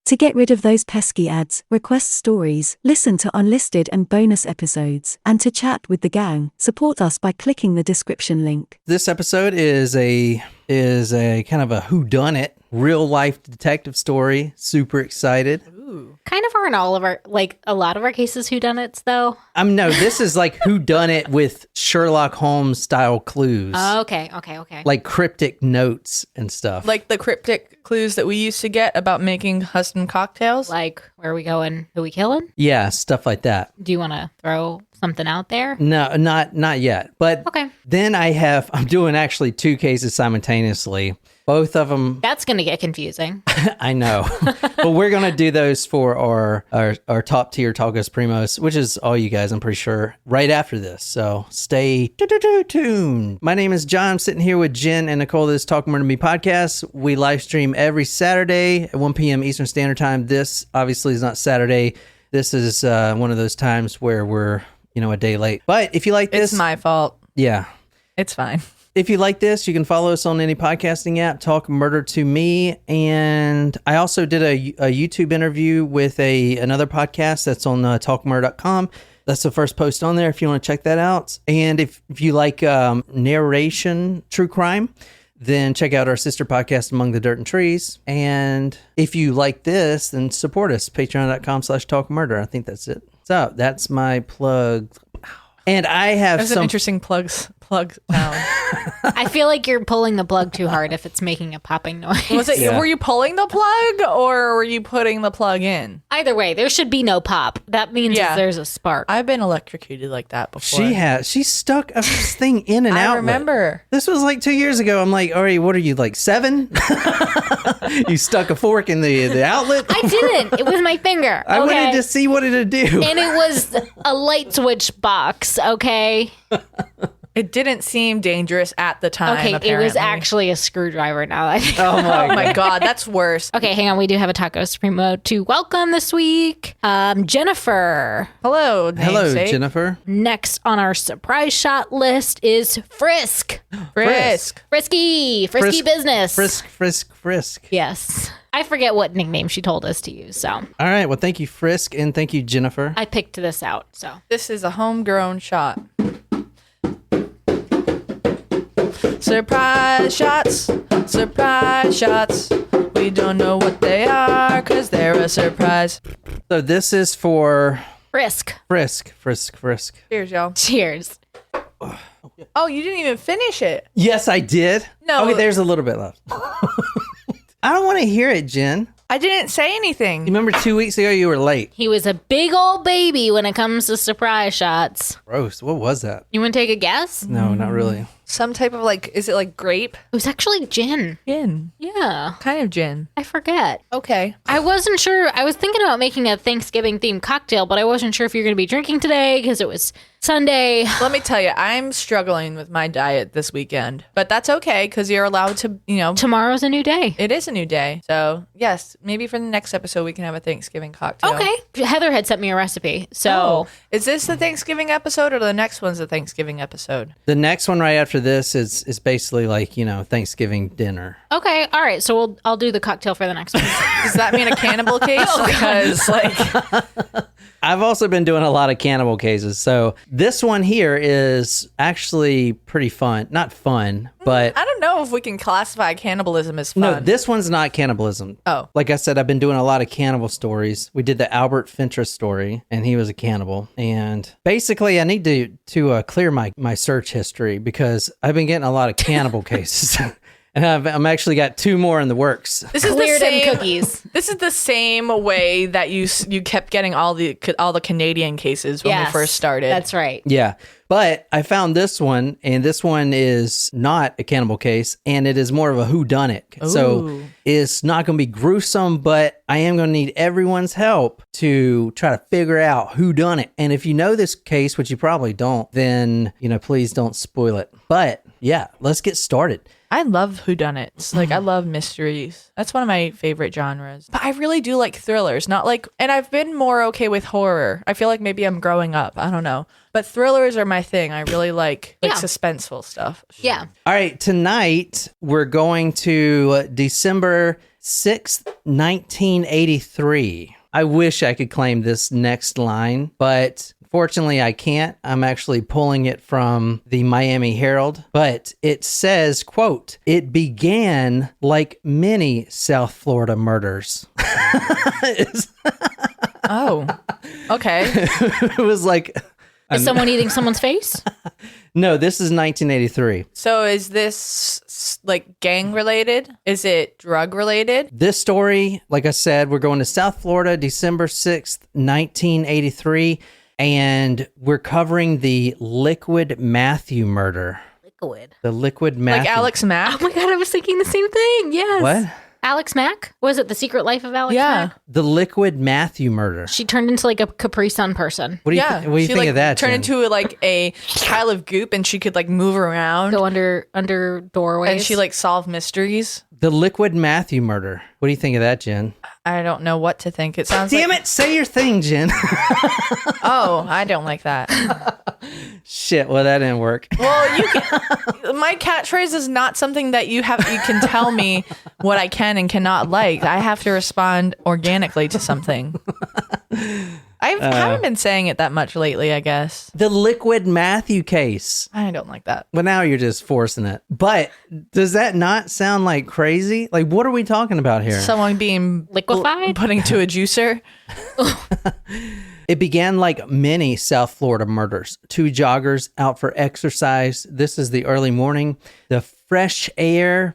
To get rid of those pesky ads, request stories, listen to unlisted and bonus episodes, and to chat with the gang, support us by clicking the description link. This episode is a kind of a whodunit, real life detective story. Super excited. Ooh. Kind of are in all of our, like a lot of our cases whodunits though. No, this is like whodunit with Sherlock Holmes style clues. Oh, okay. Like cryptic notes and stuff. Like the cryptic clues that we used to get about making custom cocktails. Like, where are we going? Who we killing? Yeah, stuff like that. Do you want to throw something out there? No, not yet. But okay. Then I'm doing actually 2 cases simultaneously. Both of them. That's going to get confusing. I know. But we're going to do those for our top tier Tacos Primos, which is all you guys, I'm pretty sure, right after this. So stay tuned. My name is John. I'm sitting here with Jen and Nicole. This is Talk Murder Me podcast. We live stream every Saturday at 1 p.m. Eastern Standard Time. This obviously is not Saturday. This is one of those times where we're, a day late. But if you like this... It's my fault. Yeah. It's fine. If you like this, you can follow us on any podcasting app, Talk Murder to Me. And I also did a YouTube interview with another podcast that's on talkmurder.com. That's the first post on there if you want to check that out. And if you like narration, true crime, then check out our sister podcast, Among the Dirt and Trees. And if you like this, then support us, patreon.com/talkmurder. I think that's it. So that's my plug. And I have There's an interesting plug sound. I feel like you're pulling the plug too hard if it's making a popping noise. Was it? Yeah. Were you pulling the plug or were you putting the plug in? Either way, there should be no pop. That means there's a spark. I've been electrocuted like that before. She has. She stuck a thing in and out. I remember. This was like 2 years ago. I'm like, Ari, what are you, like 7? You stuck a fork in the outlet? I didn't. It was my finger. I wanted to see what it'd do. And it was a light switch box, okay? It didn't seem dangerous at the time. Okay, apparently. It was actually a screwdriver now. Oh my God, that's worse. Okay, hang on. We do have a Taco Supremo to welcome this week. Jennifer. Hello, namesake. Hello, Jennifer. Next on our surprise shot list is Frisk. Frisky business. Frisk. Yes. I forget what nickname she told us to use, so. All right, well, thank you, Frisk, and thank you, Jennifer. I picked this out, so. This is a homegrown shot. Surprise shots. We don't know what they are because they're a surprise. So this is for... Frisk. Cheers, y'all. Cheers. Oh, you didn't even finish it. Yes, I did. No. Okay, there's a little bit left. I don't want to hear it, Jen. I didn't say anything. You remember 2 weeks ago you were late? He was a big old baby when it comes to surprise shots. Gross. What was that? You want to take a guess? No, not really. Some type of is it like grape? It was actually gin. Gin. Yeah. Kind of gin. I forget. Okay. I wasn't sure. I was thinking about making a Thanksgiving themed cocktail, but I wasn't sure if you're going to be drinking today because it was Sunday. Let me tell you, I'm struggling with my diet this weekend, but that's okay because you're allowed to, Tomorrow's a new day. It is a new day. So yes, maybe for the next episode, we can have a Thanksgiving cocktail. Okay. Heather had sent me a recipe. So is this the Thanksgiving episode or the next one's the Thanksgiving episode? The next one right after this is basically like, Thanksgiving dinner. Okay. All right. So I'll do the cocktail for the next one. Does that mean a cannibal case? Because I've also been doing a lot of cannibal cases. So this one here is actually pretty fun. Not fun, but... I don't know if we can classify cannibalism as fun. No, this one's not cannibalism. Oh. Like I said, I've been doing a lot of cannibal stories. We did the Albert Fintra story, and he was a cannibal. And basically, I need to clear my search history because I've been getting a lot of cannibal cases. And I'm actually got 2 more in the works. This is Cleared the same cookies. This is the same way that you kept getting all the Canadian cases when we first started. That's right. Yeah. But I found this one, and this one is not a cannibal case, and it is more of a whodunit. Ooh. So it's not going to be gruesome, but I am going to need everyone's help to try to figure out who done it. And if you know this case, which you probably don't, then, please don't spoil it. But yeah, let's get started. I love whodunits. I love mysteries. That's one of my favorite genres. But I really do like thrillers, and I've been more okay with horror. I feel like maybe I'm growing up. I don't know. But thrillers are my thing. I really like suspenseful stuff. Yeah. All right. Tonight, we're going to December 6th, 1983. I wish I could claim this next line, but fortunately I can't. I'm actually pulling it from the Miami Herald, but it says, quote, "It began like many South Florida murders." Oh, okay. It was like... Is someone eating someone's face? No, this is 1983. So is this like gang related? Is it drug related? This story, like I said, we're going to South Florida, December 6th, 1983, and we're covering the Liquid Matthew murder. Liquid. The Liquid Matthew. Like Alex Mack? Oh my God, I was thinking the same thing. Yes. What? Alex Mack? Was it The Secret Life of Alex Mack? The Liquid Matthew murder. She turned into like a Capri Sun person. What do you, what do you she, think like, of that, turned Jen? into like a pile of goop and she could like move around. Go under doorways. And she like solved mysteries. The Liquid Matthew murder. What do you think of that, Jen? I don't know what to think. It sounds Damn it, say your thing, Jen. Oh, I don't like that. Shit, well, that didn't work. Well, my catchphrase is not something that you can tell me what I can and cannot like. I have to respond organically to something. I haven't been saying it that much lately, I guess. The Liquid Matthew case. I don't like that. Well, now you're just forcing it. But does that not sound like crazy? Like, what are we talking about here? Someone being Liquefied? put into a juicer. It began like many South Florida murders. 2 joggers out for exercise. This is the early morning. The fresh air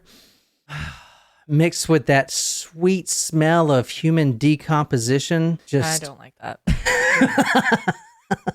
mixed with that sweet smell of human decomposition. I don't like that.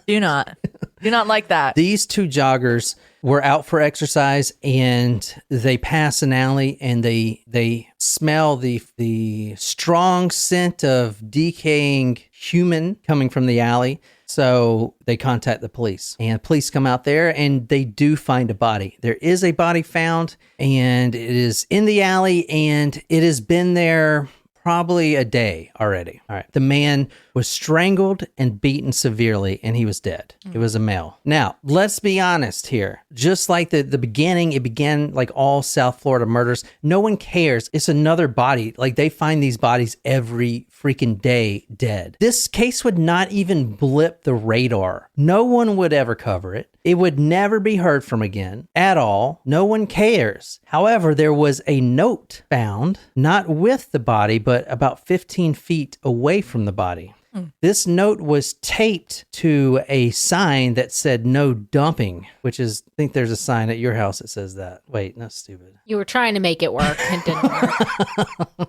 Do not like that. These 2 joggers were out for exercise and they pass an alley and they smell the strong scent of decaying human coming from the alley. So they contact the police and police come out there and they do find a body. There is a body found and it is in the alley and it has been there probably a day already. All right. The man was strangled and beaten severely and he was dead. It was a male. Now, let's be honest here. Just like the beginning, it began like all South Florida murders. No one cares. It's another body. Like they find these bodies every freaking day dead. This case would not even blip the radar. No one would ever cover it. It would never be heard from again at all. No one cares. However, there was a note found, not with the body, but about 15 feet away from the body. This note was taped to a sign that said no dumping, which is, I think there's a sign at your house that says that. Wait, that's stupid. You were trying to make it work. It didn't work.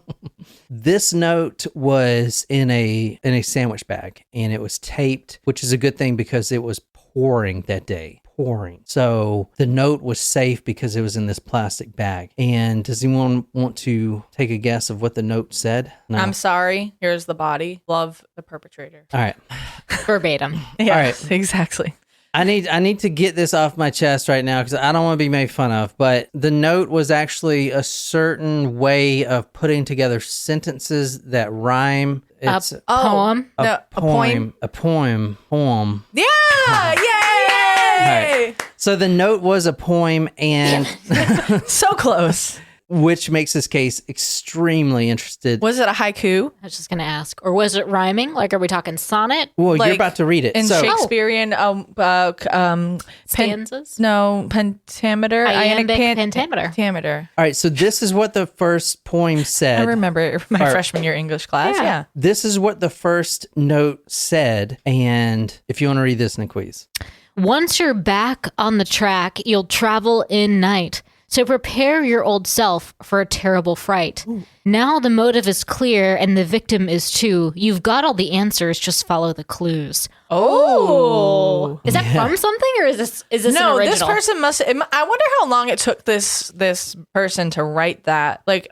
This note was in a sandwich bag and it was taped, which is a good thing because it was pouring that day. Pouring. So the note was safe because it was in this plastic bag. And does anyone want to take a guess of what the note said? No. I'm sorry. Here's the body. Love the perpetrator. All right. Verbatim. Yeah, All right. Exactly. I need to get this off my chest right now because I don't want to be made fun of. But the note was actually a certain way of putting together sentences that rhyme. It's a poem. a poem. Yeah. Yay. Right. So the note was a poem, and So close. which makes this case extremely interested. Was it a haiku? I was just going to ask. Or was it rhyming? Like, are we talking sonnet? Well, like you're about to read it. In So Shakespearean Stanzas? pentameter. Iambic pentameter. Pentameter. all right, so this is what the first poem I said. remember my Or- freshman year English class. Yeah. Yeah. This is what the first note said, and if you want to read this, Niquiz. Once you're back on the track, you'll travel in night. So prepare your old self for a terrible fright. Now the motive is clear and the victim is too. You've got all the answers, just follow the clues. Oh. Is that from something or is this No, an original? this person must. I wonder how long it took this person to write that. Like,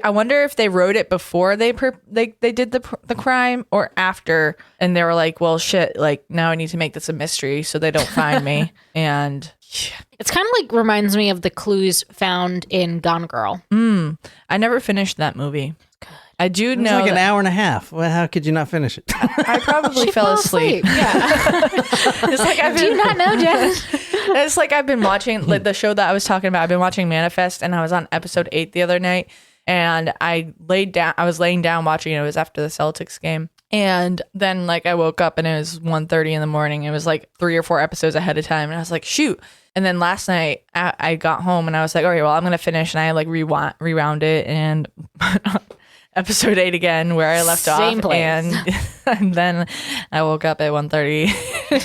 I wonder if they wrote it before they did the crime or after, and they were like, "Well, shit! Like now I need to make this a mystery so they don't find me." And It's kind of like reminds me of the clues found in Gone Girl. I never finished that movie. I do It was know like an that hour and a half. Well, how could you not finish it? I probably She fell asleep. Yeah. It's like Do you not know, Jen? It's like I've been watching like the show that I was talking about. I've been watching Manifest, and I was on episode 8 the other night. and I was laying down watching it. It was after the Celtics game. And then like I woke up and it was 1:30 in the morning. It was like 3 or 4 episodes ahead of time. And I was like, shoot. And then last night I got home and I was like, okay, well, I'm going to finish. And I like rewound it and put on episode 8 again where I left Same off. place. And then I woke up at 1:30.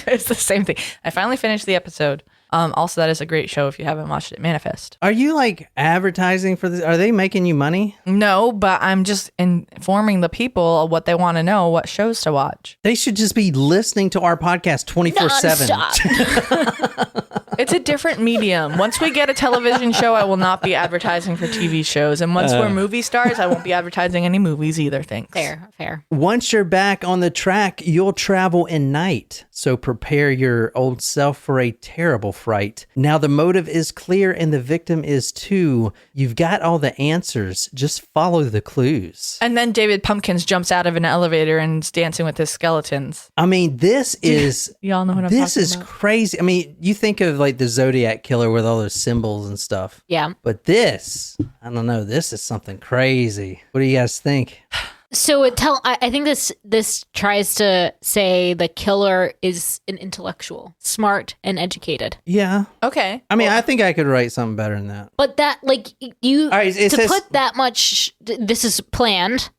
It's the same thing. I finally finished the episode. Also, that is a great show if you haven't watched it, Manifest. Are you like advertising for this? Are they making you money? No, but I'm just informing the people of what they want to know, what shows to watch. They should just be listening to our podcast 24/7. Nonstop. It's a different medium. Once we get a television show, I will not be advertising for TV shows. And once we're movie stars, I won't be advertising any movies either, thanks. Fair. Once you're back on the track, you'll travel in night. So prepare your old self for a terrible fright. Now the motive is clear and the victim is too. You've got all the answers. Just follow the clues. And then David Pumpkins jumps out of an elevator and is dancing with his skeletons. I mean, this is... Y'all know what I'm talking about. This is crazy. I mean, you think of like the Zodiac Killer with all those symbols and stuff. Yeah. But this, I don't know, this is something crazy. What do you guys think? So I think this tries to say the killer is an intellectual, smart and educated. Yeah. Okay. I mean, I think I could write something better than that. But that, like, you, All right, it to says- put that much, this is planned.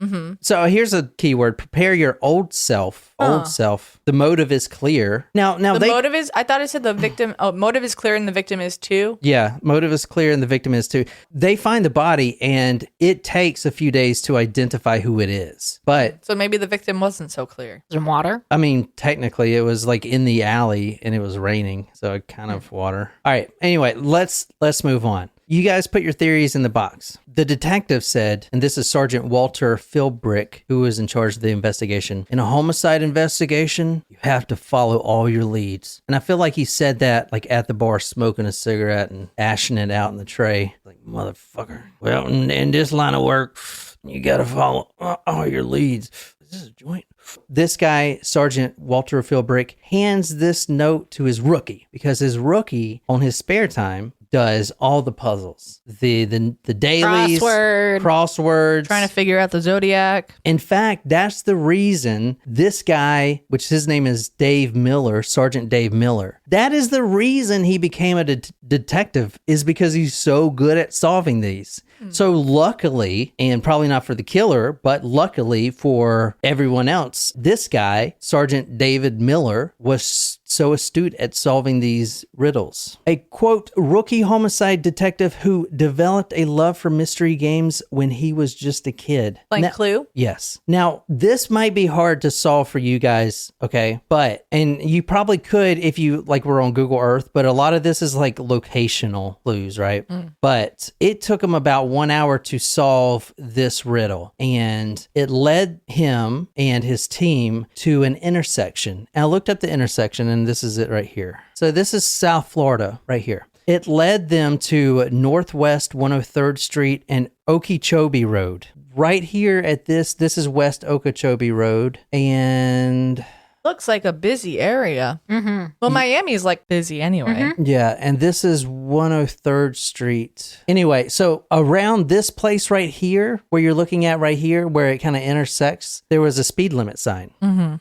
So here's a keyword: prepare your old self. Old self. The motive is clear. Now The motive is, I thought it said the victim, motive is clear and the victim is too. Yeah, motive is clear and the victim is too. They find the body and it takes a few days to identify who it is. But So maybe the victim wasn't so clear. Is there water? I mean, technically it was like in the alley and it was raining, so it kind of water. All right. Anyway, let's move on. You guys put your theories in the box. The detective said, and this is Sergeant Walter Philbrick, who was in charge of the investigation. In a homicide investigation, you have to follow all your leads. And I feel like he said that like at the bar, smoking a cigarette and ashing it out in the tray. Like, motherfucker. Well, in this line of work, you got to follow all your leads. Is this a joint? This guy, Sergeant Walter Philbrick, hands this note to his rookie because his rookie, on his spare time, does all the puzzles, the dailies, crosswords, Trying to figure out the Zodiac. In fact, that's the reason this guy, which his name is Dave Miller, Sergeant Dave Miller, that is the reason he became a detective, is because he's so good at solving these. So luckily, and probably not for the killer, but luckily for everyone else, this guy, Sergeant David Miller, was so astute at solving these riddles. A quote, rookie homicide detective who developed a love for mystery games when he was just a kid. Like Clue? Yes. Now, this might be hard to solve for you guys, okay? But, and you probably could if you like were on Google Earth, but a lot of this is like locational clues, right? But it took him about 1 hour to solve this riddle, and it led him and his team to an intersection. And I looked up the intersection, and this is it right here. So this is South Florida right here. It led them to Northwest 103rd Street and Okeechobee Road. Right here at this is West Okeechobee Road, and Looks like a busy area. Well, Miami's like busy anyway. yeah, and this is 103rd Street. Anyway, so around this place right here, where you're looking at right here, where it kind of intersects, there was a speed limit sign.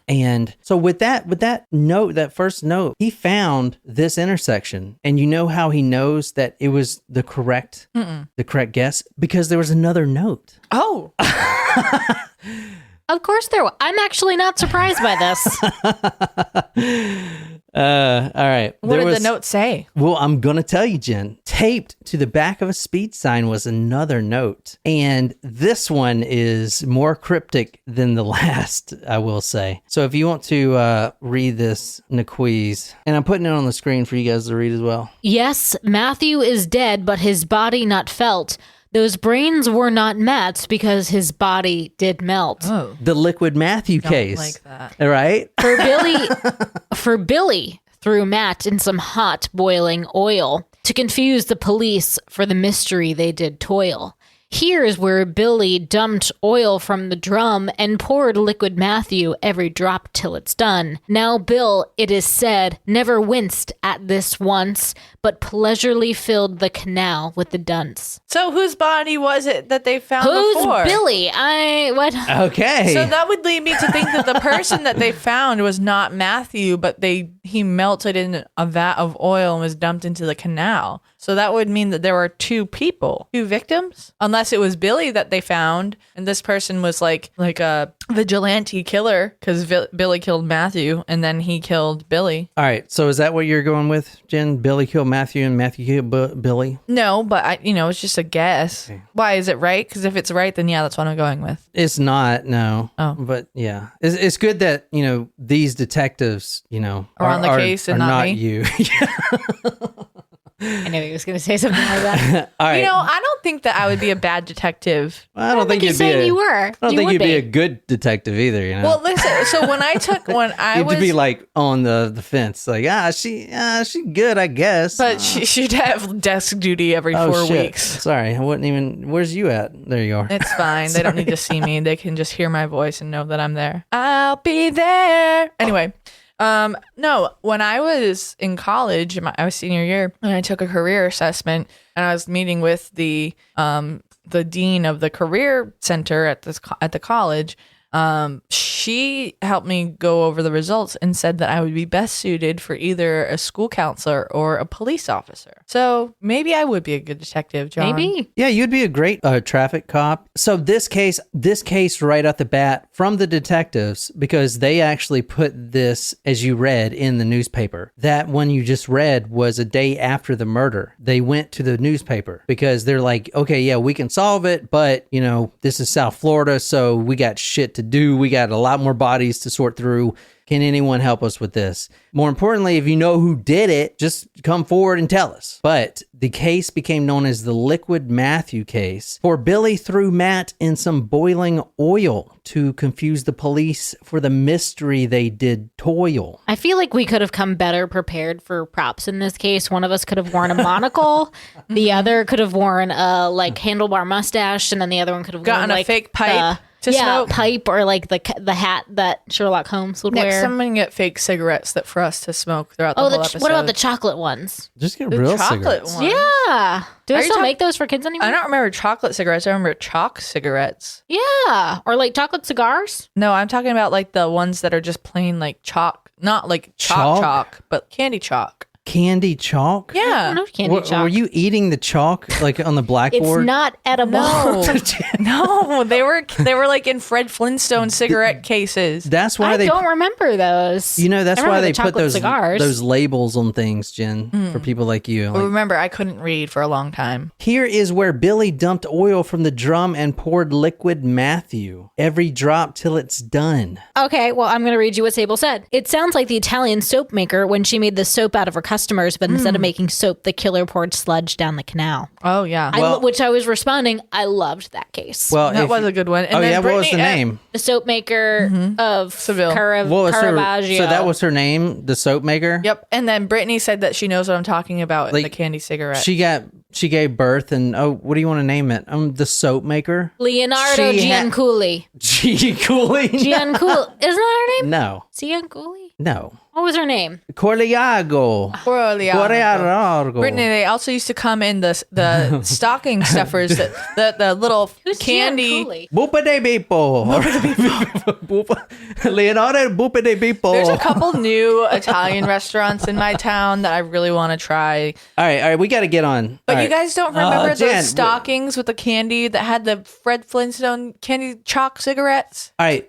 And so with that note, that first note, he found this intersection, and you know how he knows that it was the correct guess? Because there was another note. Oh. Of course there was. I'm actually not surprised by this. All right. What did the note say? Well, I'm going to tell you, Jen. Taped to the back of a speed sign was another note. And this one is more cryptic than the last, I will say. So if you want to read this, Naquiz, and I'm putting it on the screen for you guys to read as well. Yes, Matthew is dead, but his body not felt. Those brains were not Matt's because his body did melt. Oh. The Liquid Matthew case. Like that. All right. For Billy threw Matt in some hot boiling oil to confuse the police for the mystery they did toil. Here is where Billy dumped oil from the drum and poured liquid Matthew every drop till it's done. Now Bill, it is said, never winced at this once, but pleasurely filled the canal with the dunce. So whose body was it that they found before? Who's Billy? What? Okay. So that would lead me to think that the person that they found was not Matthew, but he melted in a vat of oil and was dumped into the canal. So that would mean that there were two people, two victims, unless it was Billy that they found, and this person was like a vigilante killer because Billy killed Matthew and then he killed Billy. All right. So is that what you're going with, Jen? Billy killed Matthew and Matthew killed Billy? No, but it's just a guess. Okay. Why is it right? Because if it's right, then yeah, that's what I'm going with. It's not, no. Oh, but yeah, it's good that these detectives are on the case and not me. You. I knew he was going to say something like that. All right. I don't think that I would be a bad detective. I don't think you'd be you were. I don't think you'd be a good detective either. Well, listen. So when I you'd be like on the fence, like she good, I guess. But she'd have desk duty every 4 weeks. Sorry, I wouldn't even. Where's you at? There you are. It's fine. They don't need to see me. They can just hear my voice and know that I'm there. I'll be there. Anyway. No, when I was in college, I was senior year, and I took a career assessment, and I was meeting with the dean of the career center at the college. She helped me go over the results and said that I would be best suited for either a school counselor or a police officer. So maybe I would be a good detective, John. Maybe. Yeah, you'd be a great traffic cop. So this case right off the bat from the detectives, because they actually put this, as you read in the newspaper, that one you just read was a day after the murder. They went to the newspaper because they're like, okay, yeah, we can solve it, but this is South Florida, so we got shit to do. We got a lot more bodies to sort through. Can anyone help us with this? More importantly, if you know who did it, just come forward and tell us. But the case became known as the Liquid Matthew case, for Billy threw Matt in some boiling oil to confuse the police for the mystery they did toil. I feel like we could have come better prepared for props in this case. One of us could have worn a monocle. The other could have worn a handlebar mustache, and then the other one could have gotten a fake pipe. Pipe or the hat that Sherlock Holmes would wear. Someone get fake cigarettes for us to smoke throughout the whole episode. What about the chocolate ones? Just get real chocolate cigarettes. ones. Yeah. Do they still make those for kids anymore? I don't remember chocolate cigarettes. I remember chalk cigarettes. Yeah. Or chocolate cigars? No, I'm talking about the ones that are just plain chalk. Not chalk, but candy chalk. Candy chalk? Yeah. I don't know candy chalk. Were you eating the chalk on the blackboard? It's not edible. No, they were in Fred Flintstone cigarette cases. That's why I don't remember those. That's why they put cigars. those labels on things, Jen, for people like you. Well, remember, I couldn't read for a long time. Here is where Billy dumped oil from the drum and poured liquid Matthew. Every drop till it's done. Okay, well, I'm going to read you what Sable said. It sounds like the Italian soap maker when she made the soap out of her customers, but instead of making soap, the killer poured sludge down the canal. Oh, yeah. Which I was responding, I loved that case. Well, that was a good one. And then what was the name? The soap maker of Seville. Caravaggio. So that was her name, the soap maker? Yep. And then Brittany said that she knows what I'm talking about, the candy cigarette. She gave birth, and what do you want to name it? The soap maker? Leonardo Gianculli. Gianculli? Gianculli. Isn't that her name? No. Gianculli? No. What was her name? Corleago. Brittany, they also used to come in the stocking stuffers, the little candy. Bupa de Bipo. Leonardo Bupa de Bipo. There's a couple new Italian restaurants in my town that I really want to try. All right, we got to get on. But you guys don't remember those stockings with the candy that had the Fred Flintstone candy chalk cigarettes? All right,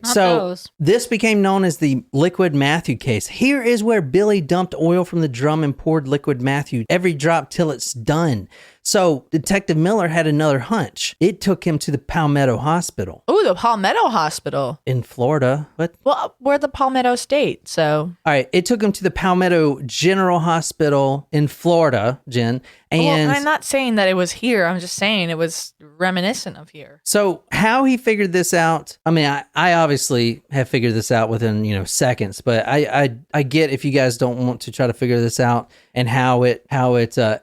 this became known as the Liquid Matthew case. Here is where Billy dumped oil from the drum and poured liquid Matthew every drop till it's done. So Detective Miller had another hunch. It took him to the Palmetto Hospital. Oh, the Palmetto Hospital. In Florida. What? Well, we're the Palmetto State, so. All right, it took him to the Palmetto General Hospital in Florida, Jen, And I'm not saying that it was here. I'm just saying it was reminiscent of here. so how he figured this out, I mean, I obviously have figured this out within, seconds, but I get if you guys don't want to try to figure this out and how it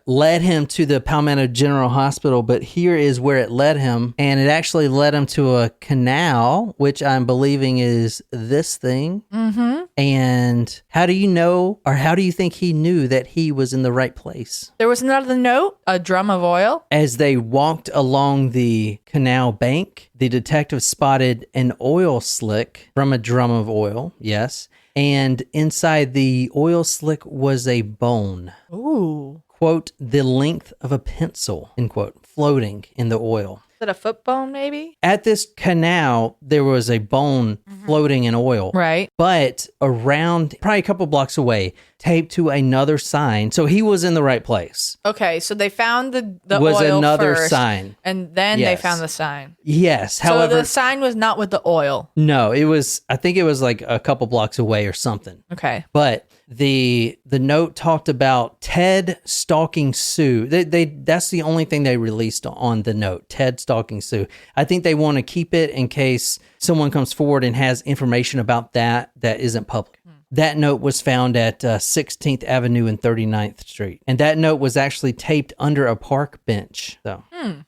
led him to the Palmetto General Hospital, but here is where it led him, and it actually led him to a canal, which I'm believing is this thing. Mm-hmm. And how do you know, or how do you think he knew that he was in the right place? There was another note, a drum of oil. As they walked along the canal bank, the detective spotted an oil slick from a drum of oil, yes, and inside the oil slick was a bone. Ooh. Quote, the length of a pencil, end quote, floating in the oil. Is it a foot bone, maybe? At this canal, there was a bone floating in oil. Right. But around, probably a couple blocks away, taped to another sign. So he was in the right place. Okay, so they found the Was oil another first, sign. and then they Yes. found the sign. Yes. So However, the sign was not with the oil. no, I think it was like a couple blocks away or something. Okay. But the note talked about Ted stalking Sue. That's the only thing they released on the note. Ted stalking Sue. I think they want to keep it in case someone comes forward and has information about that isn't public. That note was found at 16th Avenue and 39th Street. And that note was actually taped under a park bench. So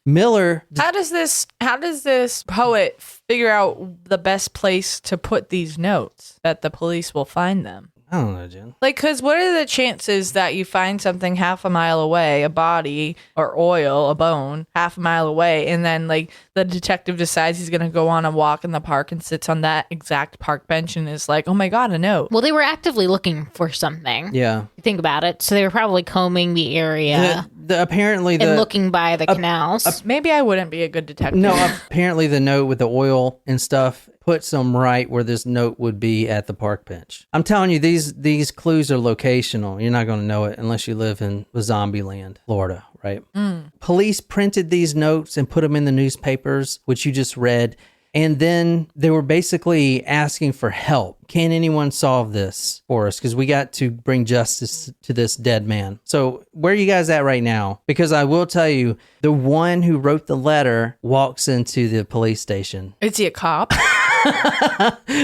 Miller, How does this poet figure out the best place to put these notes that the police will find them? I don't know, Jen. Like, because what are the chances that you find something half a mile away, a body or oil, a bone, half a mile away, and then like the detective decides he's going to go on a walk in the park and sits on that exact park bench and is like, oh my God, a note. Well, they were actively looking for something. Yeah. Think about it. So they were probably combing the area Apparently and looking by the canals. Maybe I wouldn't be a good detective. No, apparently the note with the oil and stuff puts them right where this note would be at the park bench. I'm telling you, these clues are locational. You're not going to know it unless you live in Zombieland, Florida, right? Police printed these notes and put them in the newspapers, which you just read. And then they were basically asking for help. Can anyone solve this for us? Because we got to bring justice to this dead man. So where are you guys at right now? Because I will tell you, the one who wrote the letter walks into the police station. Is he a cop?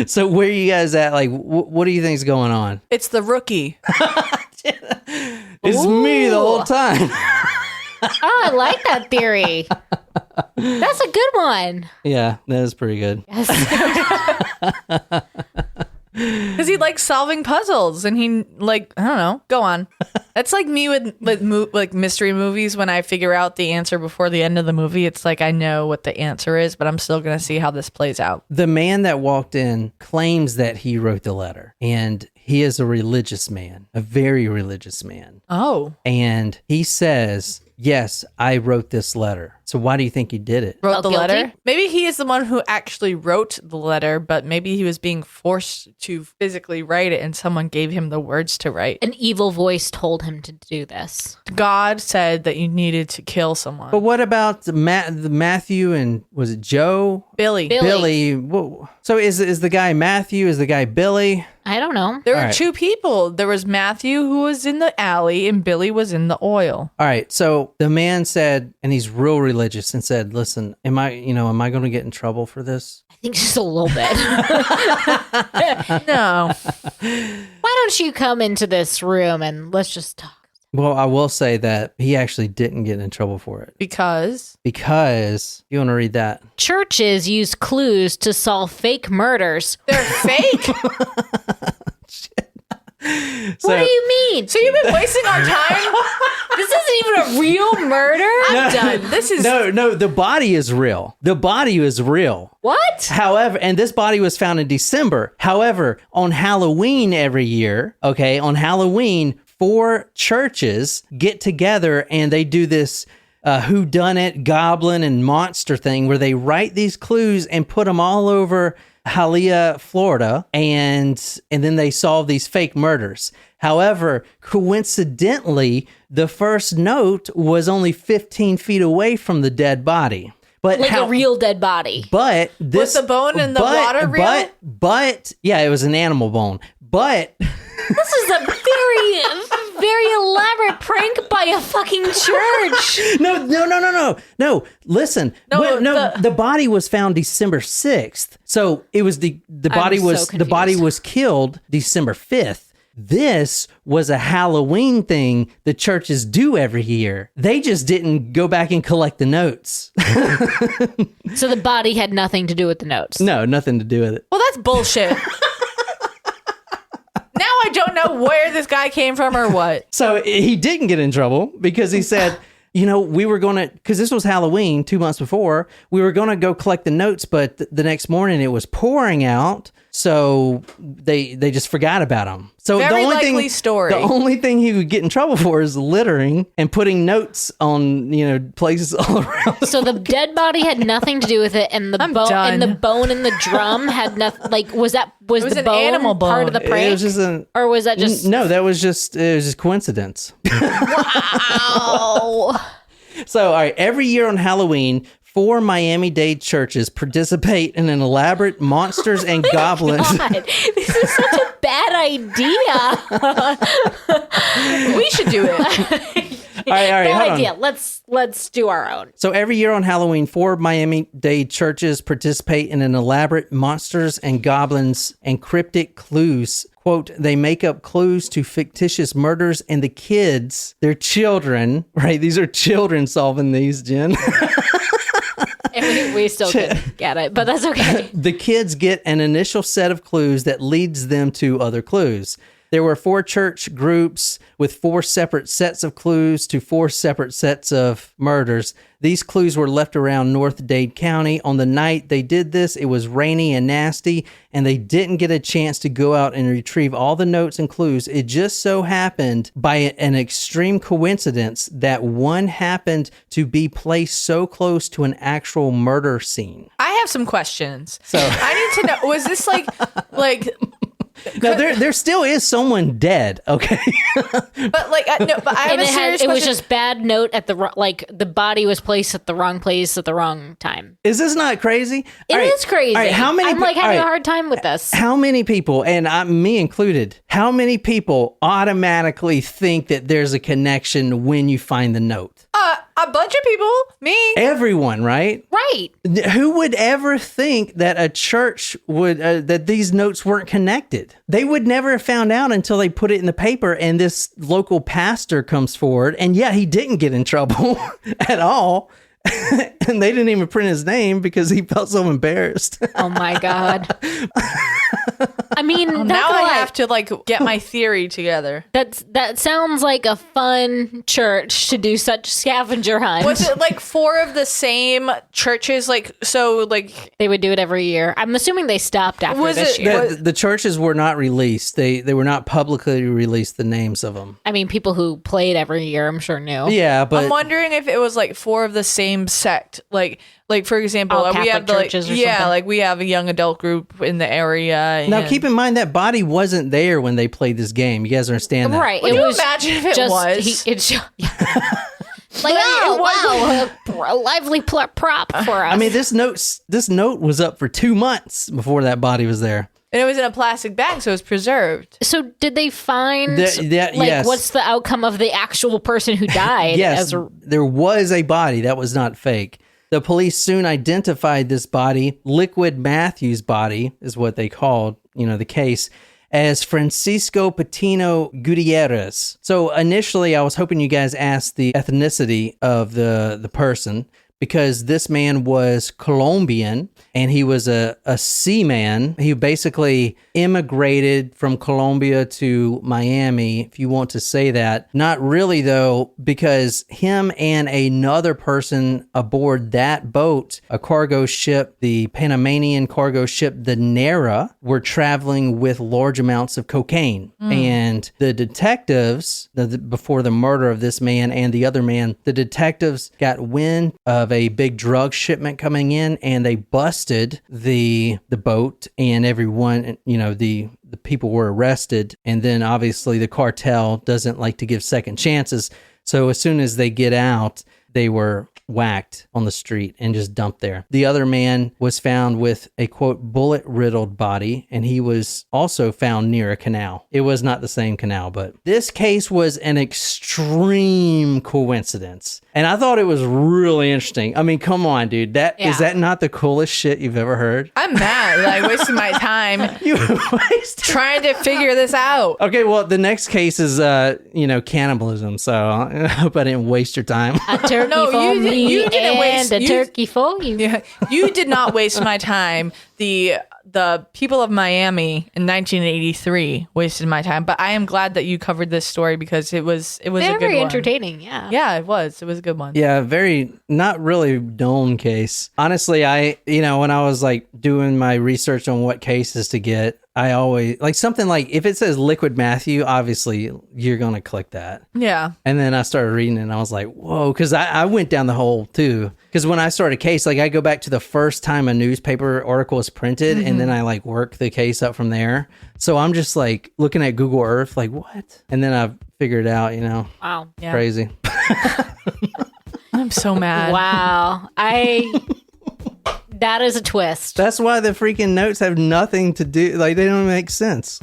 So where are you guys at? Like, what do you think's going on? It's the rookie. It's me the whole time. Oh, I like that theory. That's a good one. Yeah, that is pretty good. Because he likes solving puzzles and he like, I don't know, go on. That's like me with like mystery movies. When I figure out the answer before the end of the movie, it's like I know what the answer is, but I'm still going to see how this plays out. The man that walked in claims that he wrote the letter, and he is a religious man, a very religious man. Oh. And he says, yes, I wrote this letter. So why do you think he did it? Wrote Felt the guilty? letter? Maybe he is the one who actually wrote the letter, but maybe he was being forced to physically write it and someone gave him the words to write. An evil voice told him to do this. God said that you needed to kill someone. But what about the Matthew and was it Joe? Billy. Billy. Whoa. So is the guy Matthew? Is the guy Billy? I don't know. There were All right. two people. There was Matthew who was in the alley and Billy was in the oil. All right. So the man said, and he's real religious, and said, listen, am I going to get in trouble for this? I think just a little bit. No. Why don't you come into this room and let's just talk? Well, I will say that he actually didn't get in trouble for it. Because You want to read that? Churches use clues to solve fake murders. they're fake. What do you mean? So you've been wasting our time? This isn't even a real murder? I'm done. This is No, the body is real. The body is real. What? However, and this body was found in December. However, on Halloween every year, on Halloween, 4 churches get together and they do this whodunit, goblin, and monster thing where they write these clues and put them all over Hialeah, Florida, and then they solve these fake murders. However, coincidentally, the first note was only 15 feet away from the dead body. But Like a real dead body. But this Was the bone in the water real? But yeah, it was an animal bone. But This is a very, very elaborate prank by a fucking church. No. Listen. No, the body was found December 6th. So it was the body was killed December 5th. This was a Halloween thing the churches do every year. They just didn't go back and collect the notes. So the body had nothing to do with the notes. No, nothing to do with it. Well, that's bullshit. Now I don't know where this guy came from or what. So he didn't get in trouble because he said, we were going to, because this was Halloween 2 months before, we were going to go collect the notes, but the next morning it was pouring out. So they just forgot about them. So Very the only likely story. The only thing he would get in trouble for is littering and putting notes on places all around. So the dead body had nothing to do with it, and the bone in the drum had nothing. Like, was the an bone animal part of the bone. prank? It was just or was that just no? It was just coincidence. Wow. So, all right, every year on Halloween, 4 Miami-Dade churches participate in an elaborate monsters and goblins. God, this is such a bad idea. We should do it. All right, Bad hold idea. on. Let's do our own. So every year on Halloween, 4 Miami-Dade churches participate in an elaborate monsters and goblins and cryptic clues. Quote, they make up clues to fictitious murders, and the kids, they're children, right? These are children solving these, Jen. And we still couldn't get it, but that's okay. The kids get an initial set of clues that leads them to other clues. There were 4 church groups with 4 separate sets of clues to 4 separate sets of murders. These clues were left around North Dade County. On the night they did this, it was rainy and nasty, and they didn't get a chance to go out and retrieve all the notes and clues. It just so happened by an extreme coincidence that one happened to be placed so close to an actual murder scene. I have some questions. So I need to know, was this like no, there still is someone dead, okay? But I have And a serious it was question. just bad note at the body was placed at the wrong place at the wrong time. Is this not crazy? It is crazy. All right, how many? I'm like all having a right, hard time with this. How many people, and me included, how many people automatically think that there's a connection when you find the note? A bunch of people. Me. Everyone, right? Right. Who would ever think that a church would, that these notes weren't connected? They would never have found out until they put it in the paper and this local pastor comes forward. And yeah, he didn't get in trouble at all. And they didn't even print his name because he felt so embarrassed. Oh my God. I mean, Now I have to get my theory together. that sounds like a fun church to do such scavenger hunts. Was it 4 of the same churches? They would do it every year. I'm assuming they stopped after Was this it- year. The churches were not released. They were not publicly released, the names of them. I mean, people who played every year, I'm sure knew. Yeah, but I'm wondering if it was 4 of the same sect. Like for example, All we have Catholic churches or something? we have a young adult group in the area. now and- keep in mind that body wasn't there when they played this game. You guys understand that? Right. Would you imagine if it was? Like, oh, wow, a lively prop for us. I mean, this note was up for 2 months before that body was there. And it was in a plastic bag, so it was preserved. So did they find, yes. what's the outcome of the actual person who died? Yes, there was a body that was not fake. The police soon identified this body, Liquid Matthews' body is what they called, the case, as Francisco Patino Gutierrez. So initially, I was hoping you guys asked the ethnicity of the person, because this man was Colombian and he was a seaman. He basically immigrated from Colombia to Miami, if you want to say that. Not really, though, because him and another person aboard that boat, a cargo ship, the Panamanian cargo ship, the Nera, were traveling with large amounts of cocaine. And the detectives, before the murder of this man and the other man, the detectives got wind of a big drug shipment coming in, and they busted the boat, and everyone, the people were arrested. And then obviously the cartel doesn't like to give second chances. So as soon as they get out, they were whacked on the street and just dumped there. The other man was found with a quote bullet riddled body, and he was also found near a canal. It was not the same canal, but this case was an extreme coincidence. And I thought it was really interesting. I mean, come on, dude. Is that not the coolest shit you've ever heard? I'm mad that I wasted my time trying to figure this out. Okay, well, the next case is, cannibalism. So I hope I didn't waste your time. A turkey for me didn't waste a turkey for you. Yeah, you did not waste my time. The people of Miami in 1983 wasted my time, but I am glad that you covered this story because it was a good one. Very entertaining, yeah. Yeah, it was. It was a good one. Yeah, very not really known case. Honestly, when I was like doing my research on what cases to get, I always like something like if it says Liquid Matthew, obviously you're going to click that. Yeah. And then I started reading it and I was like, whoa, because I went down the hole too. Because when I start a case, like I go back to the first time a newspaper article was printed and then I like work the case up from there. So I'm just like looking at Google Earth, like what? And then I figured it out, Wow. Yeah. Crazy. I'm so mad. Wow. That is a twist. That's why the freaking notes have nothing to do. Like they don't make sense.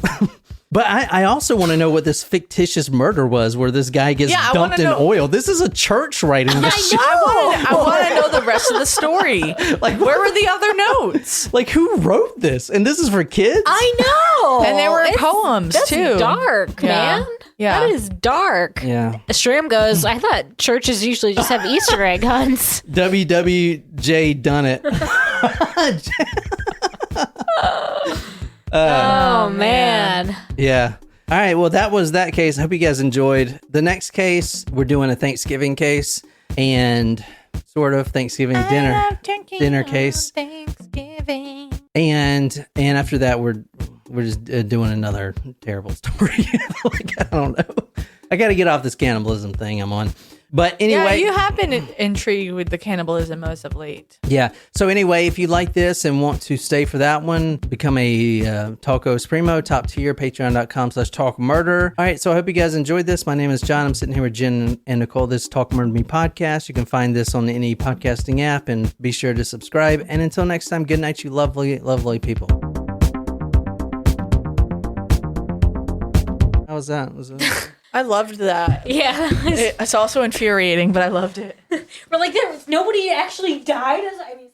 But I also want to know what this fictitious murder was where this guy gets dumped in oil. This is this church writing this shit. I want to know the rest of the story. Like, where were the other notes? Like, who wrote this? And this is for kids? I know. And they were poems, that's too. Dark, man. Yeah. That is dark. Yeah. Shram goes, I thought churches usually just have Easter egg hunts. WWJ done it. Oh, man. Yeah. All right. Well, that was that case. I hope you guys enjoyed. The next case, we're doing a Thanksgiving case and sort of Thanksgiving dinner case. Thanksgiving. And after that, we're just doing another terrible story. Like, I don't know. I got to get off this cannibalism thing I'm on. But anyway, you have been intrigued with the cannibalism most of late. Yeah. So anyway, if you like this and want to stay for that one, become a Talco Supremo, top tier, patreon.com/talkmurder. All right. So I hope you guys enjoyed this. My name is John. I'm sitting here with Jen and Nicole. This is Talk Murder Me podcast. You can find this on any podcasting app and be sure to subscribe. And until next time, good night, you lovely, lovely people. How was that? I loved that. Yeah. It's also infuriating, but I loved it. We're like, nobody actually died. I mean,